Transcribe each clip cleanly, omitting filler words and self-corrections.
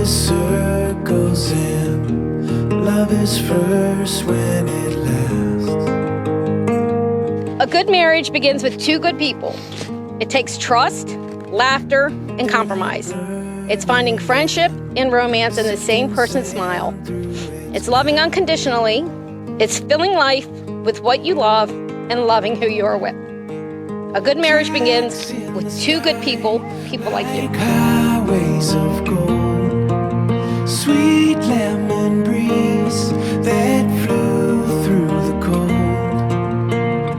circles in. Love is first when it lasts. A good marriage begins with two good people. It takes trust, laughter, and compromise. It's finding friendship and romance in the same person's smile. It's loving unconditionally. It's filling life with what you love and loving who you are with. A good marriage begins with two good people, people like you. Highways of gold, sweet lemon breeze that flew through the cold.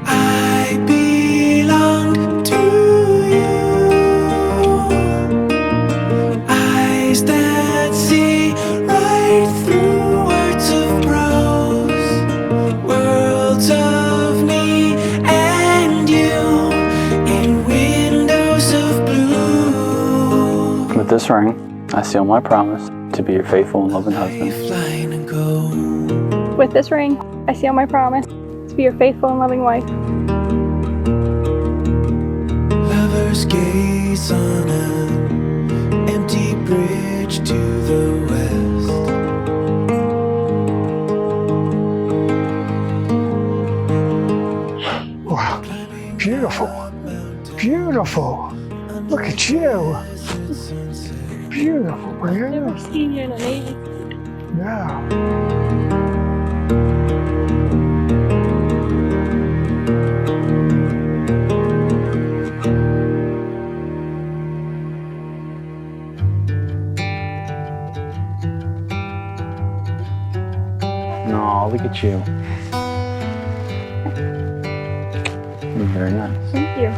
I belong to you. Eyes that see right through words of prose, worlds of me and you in windows of blue. With this ring, I seal my promise to be your faithful and loving husband. Flying and go. With this ring, I seal my promise to be your faithful and loving wife. Lovers gaze on an empty bridge to the west. Wow, beautiful, beautiful. Look at you. Beautiful, Brianna. Never seen you in an 80s. Yeah. No, look at you. You're very nice. Thank you.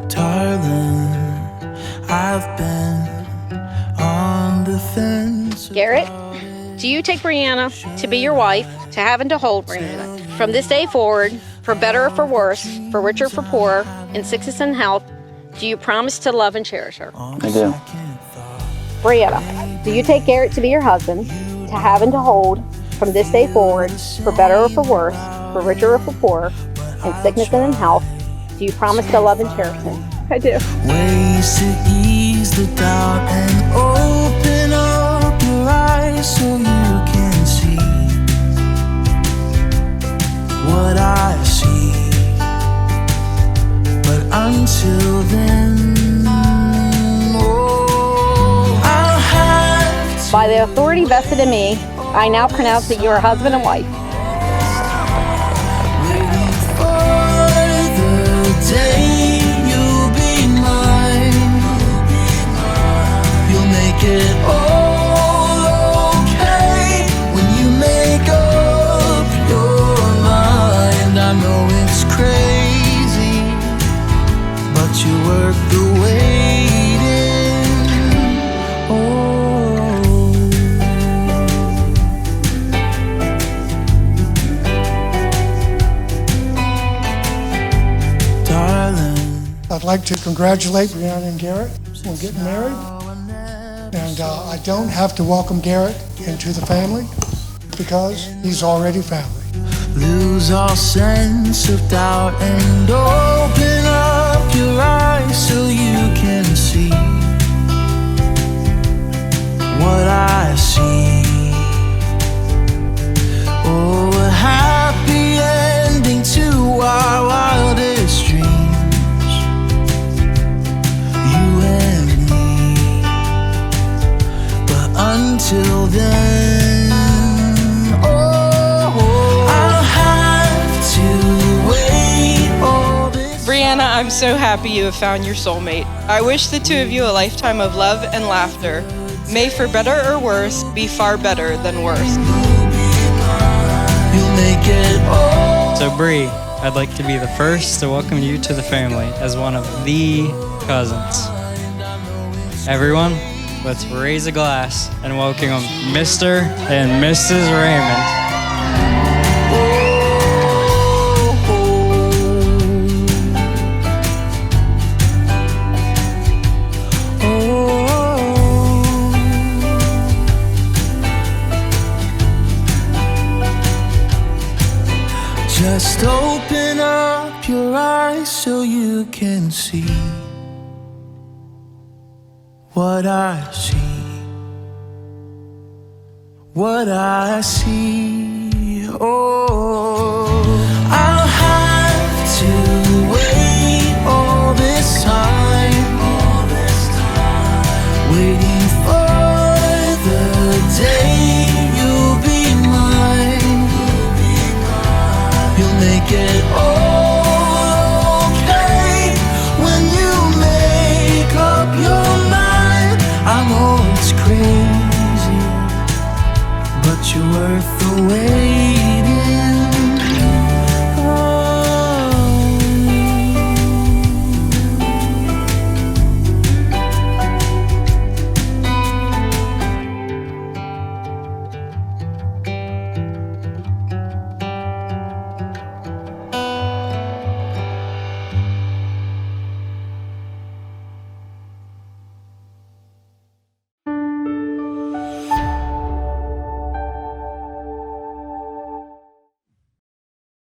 Darling, I've been on the fence. Garrett, do you take Brianna to be your wife, to have and to hold Brianna? From this day forward, for better or for worse, for richer or for poorer, in sickness and health, do you promise to love and cherish her? I do. Brianna, do you take Garrett to be your husband, to have and to hold, from this day forward, for better or for worse, for richer or for poorer, in sickness and in health, do you promise to love and cherish him? I do. Ways to ease the doubt and open up your eyes so you can see what I see. But until then, oh, I'll have to By the authority vested in me, I now pronounce that you are husband and wife. wait for the day you'll be mine. You'll make it all okay when you make up your mind. I know it's crazy, but you work the waiting. Oh, darling. I'd like to congratulate Brianna and Garrett on getting married. And I don't have to welcome Garrett into the family because he's already family. Lose all sense of doubt and open up your eyes so you can see what I see. Oh, a happy ending to our wildest dreams, you and me. But until then, Brianna, I'm so happy you have found your soulmate. I wish the two of you a lifetime of love and laughter. May for better or worse be far better than worse. You'll make it all. So Bree, I'd like to be the first to welcome you to the family as one of the cousins. Everyone, let's raise a glass and welcome Mr. and Mrs. Raymond. Just open up your eyes so you can see what I see, what I see. Oh.